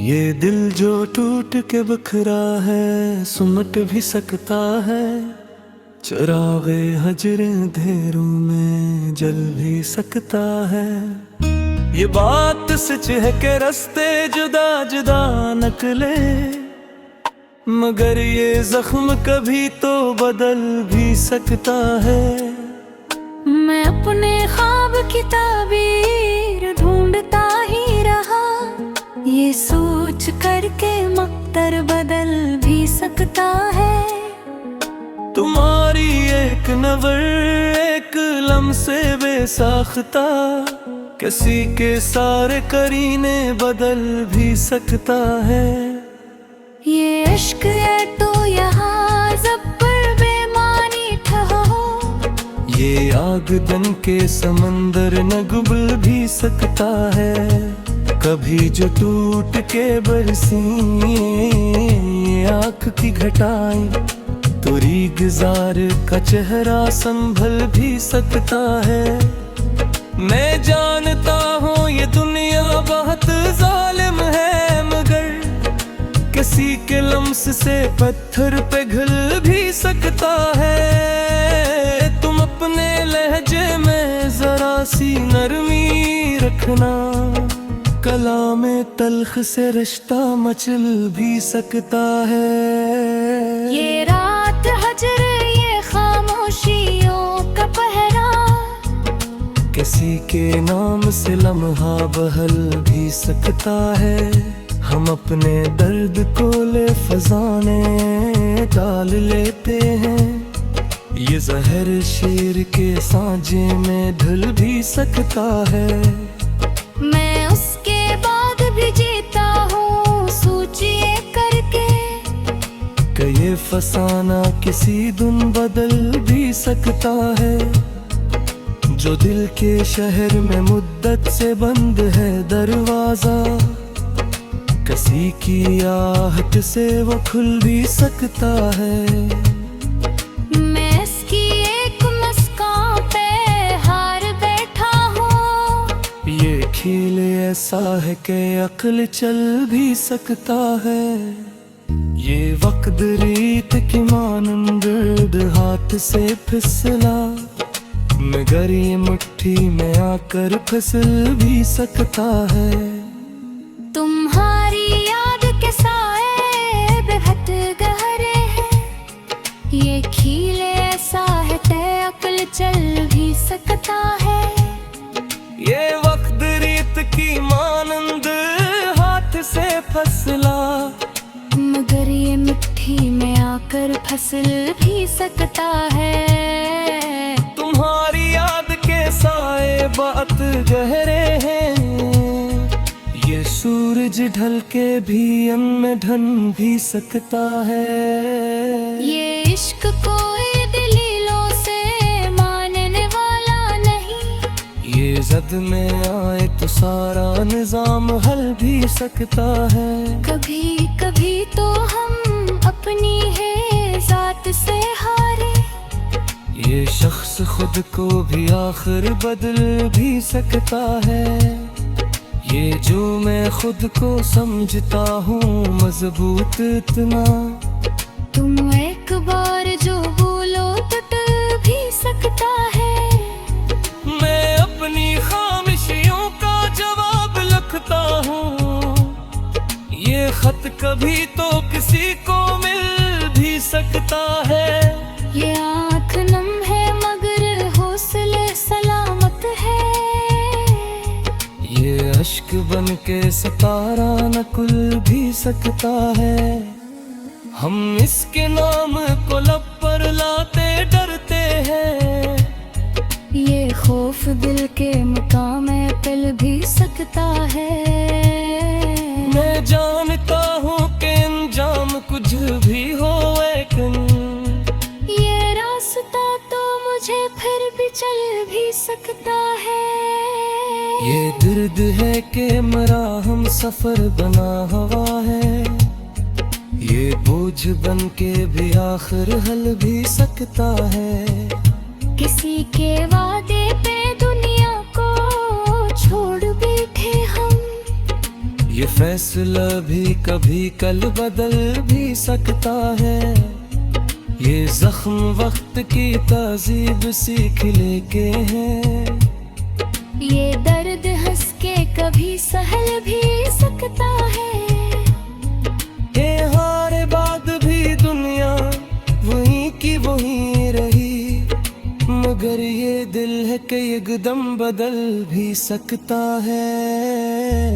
ये दिल जो टूट के बखरा है सुमट भी सकता है। चिरागे हजर अंधेरों में जल भी सकता है। ये बात सच है कि रास्ते जुदा जुदा निकले, मगर ये जख्म कभी तो बदल भी सकता है। मैं अपने ख्वाब की ताबीर ढूंढता ही रहा, ये सोच करके मकदर बदल भी सकता है। तुम्हारी एक नज़र एक लम्से बेसाख्ता, किसी के सारे करीने बदल भी सकता है। ये इश्क है तो यहाँ ज़ब्र बेमानी ठहो, ये आग दन के समंदर न गुबल भी सकता है। कभी जो टूट के बरसी आँख की घटाएं, तो रीगज़ार का चेहरा संभल भी सकता है। मैं जानता हूँ ये दुनिया बहुत जालिम है, मगर किसी के लम्स से पत्थर पे घिल भी सकता है। तुम अपने लहजे में जरा सी नरमी रखना, कलामे तल्ख से रिश्ता मचल भी सकता है। ये रात हजर ये खामोशियों का पहरा, किसी के नाम से लम्हा बहल भी सकता है। हम अपने दर्द को ले फजाने डाल लेते हैं, ये जहर शेर के सांचे में ढल भी सकता है। मैं उसके बाद भी जीता हूँ सोचिए करके, कि ये फसाना किसी दिन बदल भी सकता है। जो दिल के शहर में मुद्दत से बंद है दरवाजा, किसी की आहट से वो खुल भी सकता है। मैं इसकी एक मुस्कान पे हार बैठा हूँ, ये खेल ऐसा है कि अक्ल चल भी सकता है। ये वक्त रीत की मानंद हाथ से फिसला, मगर ये मुट्ठी में आकर फिसल भी सकता है। तुम्हारी याद के साए बेहद गहरे हैं, ये खील ऐसा है तय अक्ल चल भी सकता है। ये वक्त रीत की मानंद हाथ से फसला, मगर ये मिट्टी में आकर फसल भी सकता है। तुम्हारी याद के साए बात गहरे हैं, ये सूरज ढल के भी में ढल भी सकता है। ये इश्क कोई दलीलों से मानने वाला नहीं, ये जद में आए तो सारा निजाम हल भी सकता है। कभी कभी तो हम अपनी है जात से हारे, ये शख्स खुद को भी आखिर बदल भी सकता है। ये जो मैं खुद को समझता हूँ मजबूत इतना, तुम एक बार जो बोलो टूट भी सकता है। मैं अपनी खामिशियों का जवाब लिखता हूँ, ये खत कभी तो किसी को मिल भी सकता है। ये आँख नम है मगर हौसले सलामत है, ये अश्क बन के सितारा न खुल भी सकता है। हम इसके नाम को लब पर लाते डरते हैं, ये खौफ दिल के मुकाम में पिल भी सकता है। मैं जानता हूँ कि अंजाम कुछ भी हो, लेकिन ये रास्ता तो मुझे फिर भी चल भी सकता है। ये दर्द है कि मरा हम सफर बना हवा है, ये बोझ बन के भी आखिर हल भी सकता है। किसी के वादे पे दुनिया को छोड़ बैठे हम, ये फैसला भी कभी कल बदल भी सकता है। ये जख्म वक्त की तहजीब सीख लेके हैं। ये दर्द हंस के कभी सहल भी सकता है। ये हारे बाद भी दुनिया वही की वही रही, मगर ये दिल है कि एकदम बदल भी सकता है।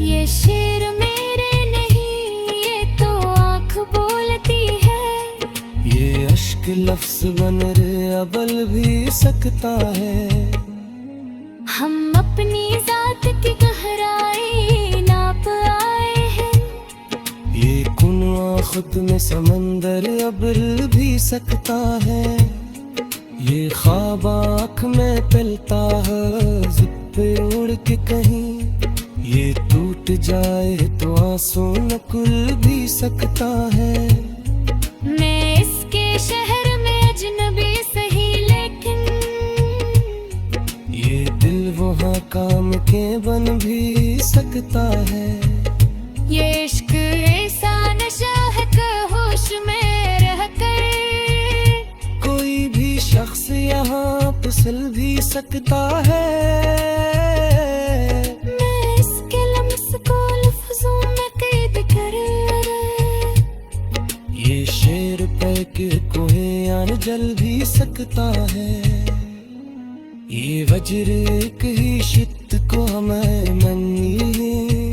ये शेर मेरे नहीं, ये तो आँख बोलती है। ये अश्क लफ्ज बन अबल भी सकता है। हम अपनी जात की गहराई नाप आए हैं। ये कुनवा खुद में समंदर अब्र भी सकता है। ये ख्वाब आँख में पलता है जिप पे उड़ के कहीं। ये टूट जाए तो आंसू न कुल भी सकता है। मैं इसके शहर में अजनबी सही, लेकिन ये दिल वहाँ काम के बन भी सकता है। ये इश्क ऐसा नशा है कि होश में रहकर कोई भी शख्स यहाँ फिसल भी सकता है। मैं इसके लम्स को लफ्जों में कैद कर, ये शेर पे के कोहे यान जल भी सकता है। ये वज्र एक ही शित को हमें मनी,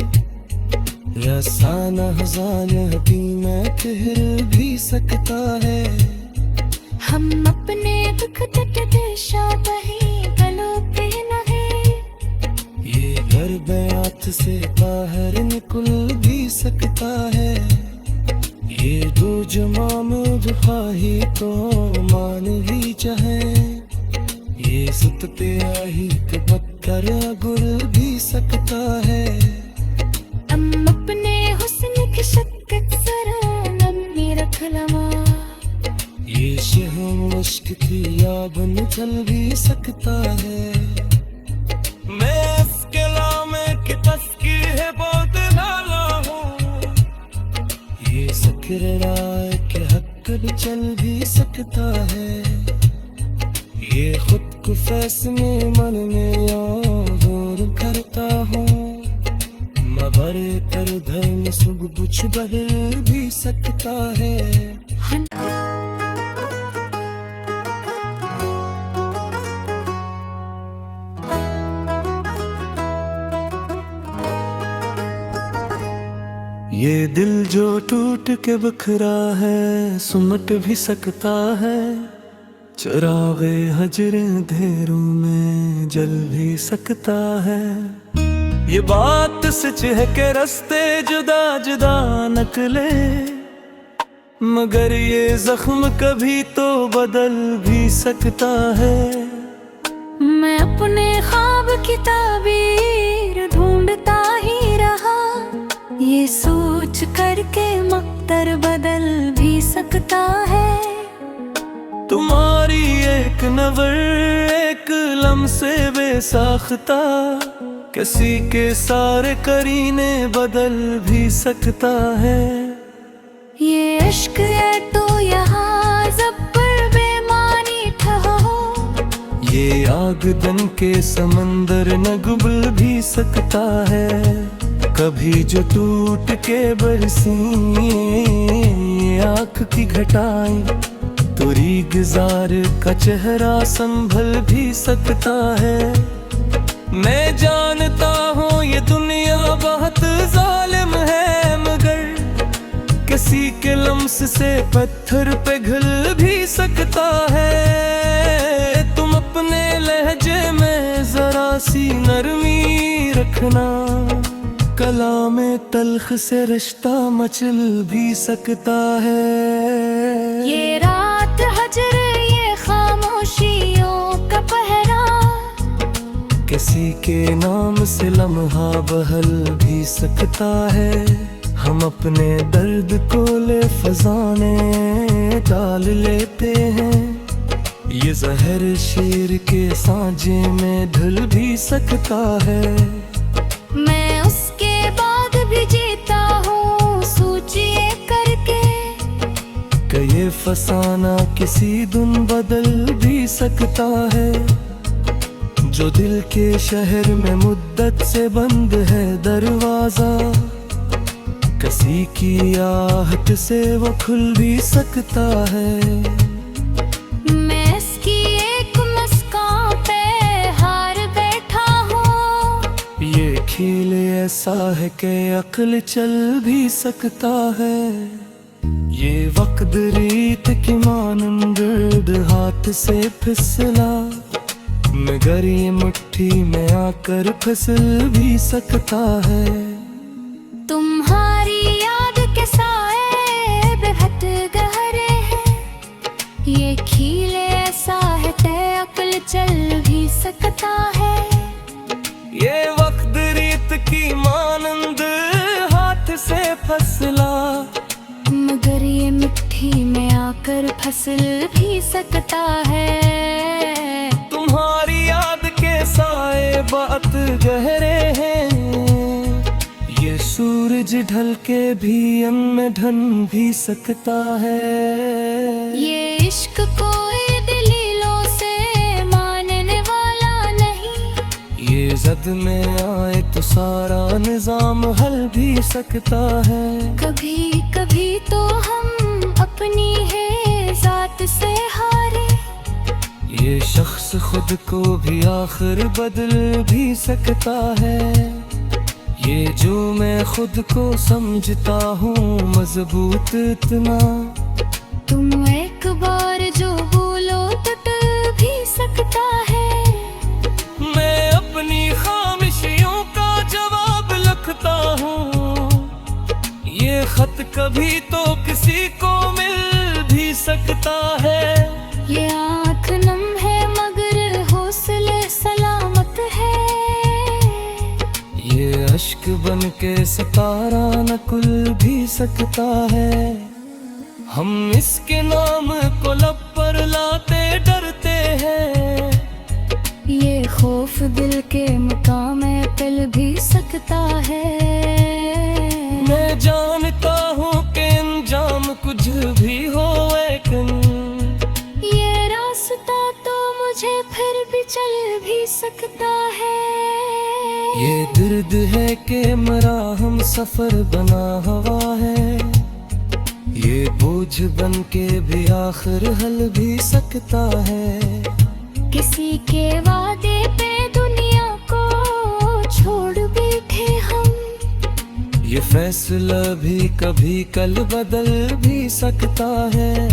रसाना हजान हदी में कहर भी सकता है। हम अपने दुख तट दिशा बही गलों पे न है। ये घर बयात से बाहर निकल भी सकता है। ये दो जमाम खाही तो मान भी चाहे। ये सुतते आही के बकर गुल भी सकता है। हम अपने हुस्न की शक्कत जरा नमी रख लवा। ये शहम इश्क की याबन चल भी सकता है। मैं इसके लामे की तस्कीर है बहुत नाला हूँ। ये सकर राय के हक भी चल भी सकता है। ये खुद को फैसले मन में याद करता हूँ। मगर कर धर्म सुख कुछ बदल भी सकता है। ये दिल जो टूट के बिखरा है सुमट भी सकता है। चरागे हजर अंधेरों में जल भी सकता है। ये बात सच है कि रास्ते जुदा जुदा निकले, मगर ये जख्म कभी तो बदल भी सकता है। मैं अपने ख्वाब की ताबीर ढूंढता ही रहा। ये सोच करके मक्तर बदल भी सकता है। तुम्हारी एक नज़र एक लम्से बेसाख्ता किसी के सारे करीने बदल भी सकता है। ये इश्क है तो यहाँ ज़ब्र बेमानी ठहो। ये आग दन के समंदर न गुबल भी सकता है। कभी जो टूट के बरसी आँख की घटाएं तो रीगजार का चेहरा संभल भी सकता है। मैं जानता हूँ ये दुनिया बहुत जालिम है, मगर किसी के लम्स से पत्थर पिघल भी सकता है। तुम अपने लहजे में जरा सी नरमी रखना, कलाम तल्ख से रिश्ता मचल भी सकता है। ये रात हजर ये खामोशियों का पहरा किसी के नाम से लम्हा बहल भी सकता है। हम अपने दर्द को ले फजाने डाल लेते हैं। ये जहर शेर के सांचे में ढल भी सकता है। मैं उसके बाद भी जीत कि ये फसाना किसी दिन बदल भी सकता है। जो दिल के शहर में मुद्दत से बंद है दरवाजा, किसी की आहट से वो खुल भी सकता है। मैं इसकी एक मुस्कान पे हार बैठा हूँ। ये खेल ऐसा है कि अक्ल चल भी सकता है। ये वक्त रीत की मानंद हाथ से फिसला, मगर ये मुट्ठी में आकर फिसल भी सकता है। तुम्हारी याद के साए बेहद गहरे हैं। ये खील ऐसा है ते अक्ल चल भी सकता है। ये वक्त रीत की मानंद हाथ से फसला, मगर ये मिट्टी में आकर फसल भी सकता है। तुम्हारी याद के साए बात गहरे हैं। ये सूरज ढल के भी में ढल भी सकता है। ये इश्क कोई दलीलों से मानने वाला नहीं। ये जद में आए तो सारा निजाम हल भी सकता है। कभी कभी तो हम अपनी है जात से हारे। ये शख्स खुद को भी आखिर बदल भी सकता है। ये जो मैं खुद को समझता हूँ मजबूत इतना, तुम एक बार जो बोलो तो टूट भी सकता है। मैं अपनी खामिशियों का जवाब लिखता हूँ। ये खत कभी तो किसी को मिल भी सकता है। ये आँख नम है मगर हौसले सलामत है। ये अश्क बन के सितारा न खुल भी सकता है। हम इसके नाम को लब पर लाते डरते हैं। ये खौफ दिल के मकाम में पिल भी सकता है। मैं जानता हूँ कि अंजाम कुछ भी हो, लेकिन ये रास्ता तो मुझे फिर भी चल भी सकता है। ये दर्द है कि मरा हम सफर बना हवा है। ये बोझ बन के भी आखिर हल भी सकता है। किसी के वादे पे दुनिया को छोड़ बैठे हम। ये फैसला भी कभी कल बदल भी सकता है।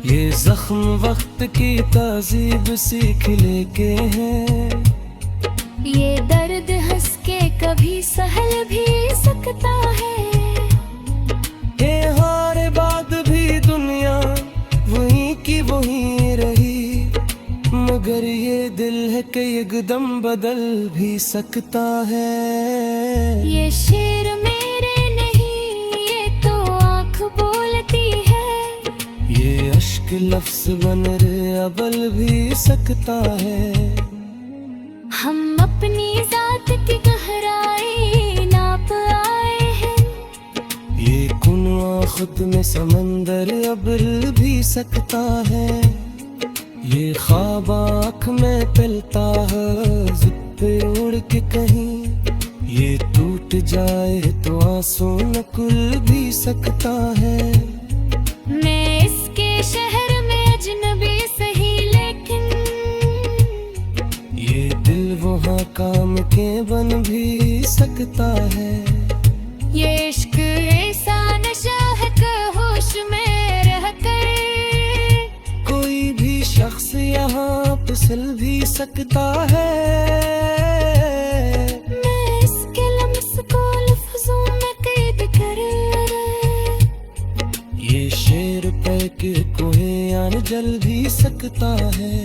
ये जख्म वक्त की तहजीब सीख लेके है। ये दर्द हंस के कभी सहल भी सकता है। ये हारे बाद भी दुनिया वही की वही रही, मगर ये दिल है कि एकदम बदल भी सकता है। ये शेर मेरे नहीं, ये तो आँख बोलती है। ये अश्क लफ्ज बन रे अबल भी सकता है। हम अपनी जात की गहराई नाप आए हैं। ये कुनवा खुद में समंदर अब्र भी सकता है। ये ख्वाब आँख में पिलता है जिद पे उड़ के कहीं। ये टूट जाए तो आंसू न कुल भी सकता है। मैं इसके शहर में अजनबी सही, लेकिन ये दिल वहाँ काम के बन भी सकता है। ये इश्क ऐसा नशा है कि होश में रहकर कोई भी शख्स यहाँ फिसल भी सकता है। मैं इसके लम्स को लफ्जों में कैद कर। ये शेर पे के कोहे यान जल भी सकता है।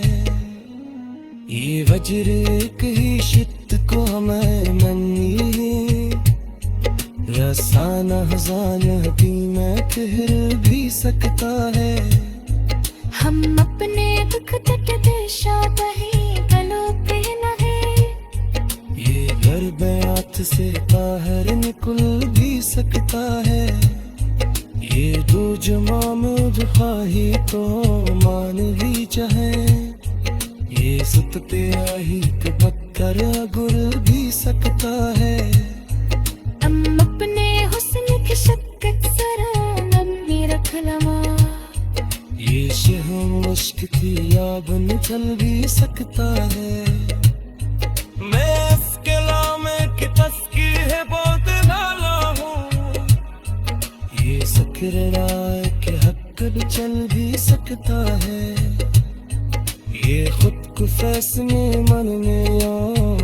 ये वज्र एक ही शित को हमें मनी, रसाना हजान हकीम कहर भी सकता है। हम अपने दुख तट देशा कहीं गलों पे न है। ये घर बैत से बाहर निकल भी सकता है। ये दो जमाम जो ख्वाही तो मान ही चाहे, ये सुत पे आही के पत्थर गुर भी सकता है। हम अपने हुस्न की शक्कत सरानम में रख लवा, ये शहर मुश्क थी याबन चल भी सकता है। मैं इसके लामे की तस्की है बहुत लाला हूँ, ये सक्र राय के हक चल भी सकता है। ये खुद को फैसले मन में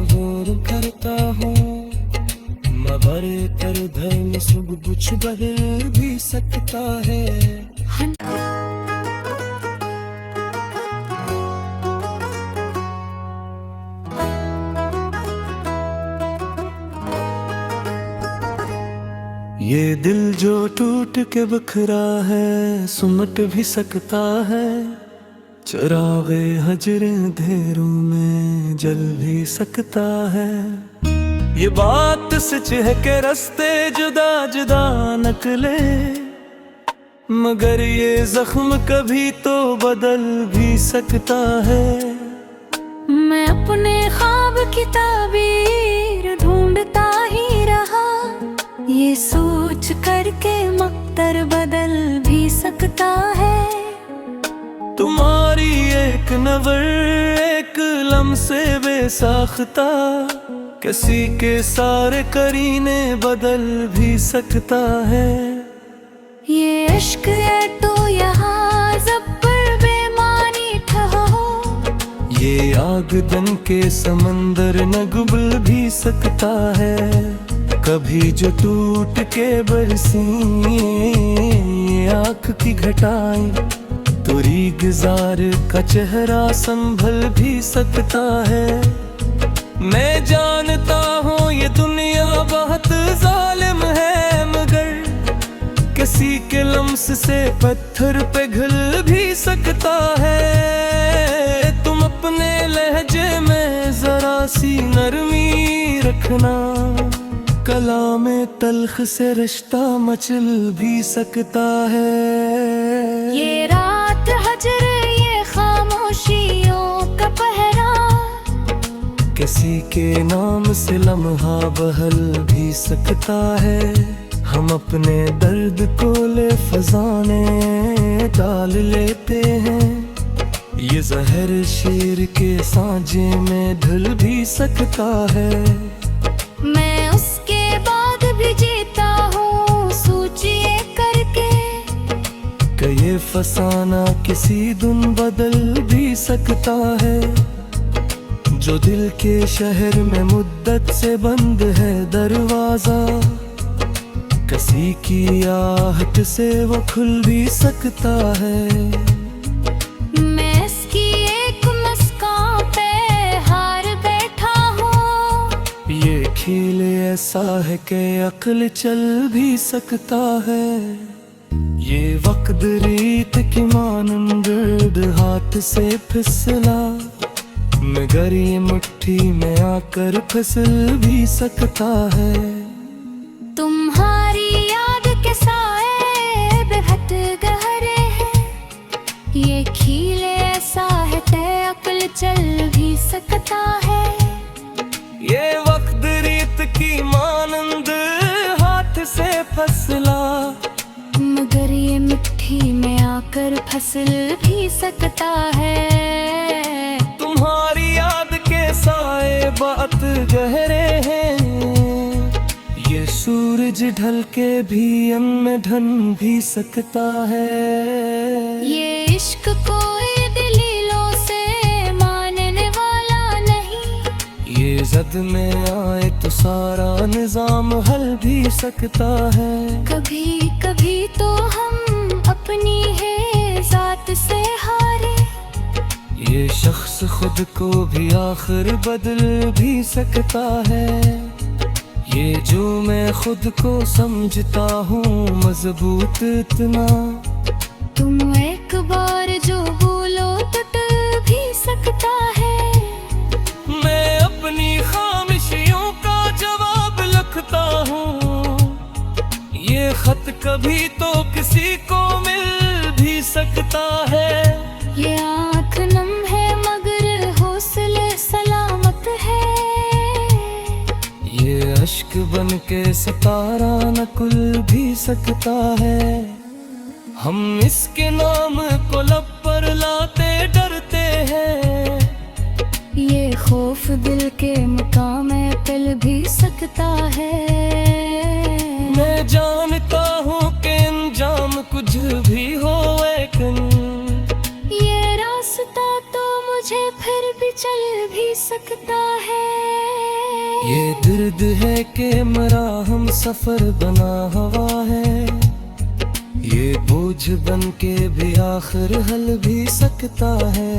जोर करता हूँ, मगर कर धर्म सब कुछ बदल भी सकता है। ये दिल जो टूट के बिखरा है सुमट भी सकता है, चरागे हजर अंधेरों में जल भी सकता है। ये बात सच है कि रास्ते जुदा जुदा निकले, मगर ये जख्म कभी तो बदल भी सकता है। मैं अपने ख्वाब की ताबीर ढूंढता ही रहा, ये सोच करके मक्तर बदल भी सकता है। तुम्हारी एक नज़र एक लम्से बेसाख्ता, किसी के सारे करीने बदल भी सकता है। ये इश्क है तो यहाँ ज़ब्र बेमानी ठहो, ये आग दन के समंदर न गुबल भी सकता है। कभी जो टूट के बरसी आँख की घटाएं, तो रीगजार का चेहरा संभल भी सकता है। मैं जानता हूँ ये दुनिया बहुत जालिम है, मगर किसी के लम्स से पत्थर पे घिल भी सकता है। तुम अपने लहजे में जरा सी नरमी रखना, कलाम तल्ख से रिश्ता मचल भी सकता है। ये रात हजर ये खामोशियों का पहरा, किसी के नाम से लम्हा बहल भी सकता है। हम अपने दर्द को ले फजाने डाल लेते हैं, ये जहर शेर के सांझे में ढल भी सकता है। मैं उसके बाद भी जीता हूँ सोचिए करके, कि ये फसाना किसी दिन बदल भी सकता है। जो दिल के शहर में मुद्दत से बंद है दरवाजा, किसी की आहट से वो खुल भी सकता है। मैं इसकी एक मुस्कान पे हार बैठा हूँ, ये खेल ऐसा है कि अक्ल चल भी सकता है। ये वक्त रीत की मानंद हाथ से फिसला, मगर ये मुट्ठी में आकर फिसल भी सकता है। तुम्हारी याद के साए बेहद गहरे हैं, ये खीले ऐसा है तय अक्ल चल भी सकता है। ये वक्त रीत की मानंद हाथ से फसला, मगर ये मिट्टी में आकर फसल भी सकता है। तुम्हारी याद के साए बात गहरे हैं, ये सूरज ढल के भी में ढल भी सकता है। ये इश्क कोई दलीलों से मानने वाला नहीं, ये जद में आए तो सारा निजाम हल भी सकता है। कभी कभी तो हम अपनी है जात से हारे, ये शख्स खुद को भी आखिर बदल भी सकता है। ये जो मैं खुद को समझता हूँ मजबूत इतना, तुम एक बार जो बोलो टूट भी सकता है। मैं अपनी खामिशियों का जवाब लिखता हूँ, ये खत कभी तो किसी को मिल भी सकता है। ये आँख नम है मगर हौसले सलामत है। ये अश्क बन के सितारा न कुल भी सकता है। हम इसके नाम को लब पर लाते डरते हैं। ये खौफ दिल के मुकाम पिल भी सकता है। मैं जानता हूँ कि अंजाम कुछ भी हो लेकिन ये रास्ता तो मुझे फिर भी चल भी सकता है। ये दर्द है कि मरा हम सफर बना हवा है। ये बोझ बन के भी आखिर हल भी सकता है।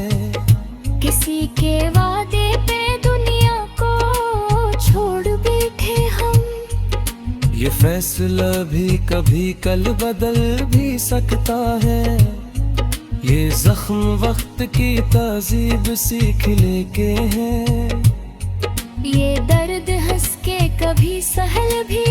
किसी के वादे पे दुनिया को छोड़ बैठे हम। ये फैसला भी कभी कल बदल भी सकता है। ये जख्म वक्त की तहजीब सीख लेके हैं। ये दर्द हंस के कभी सहल भी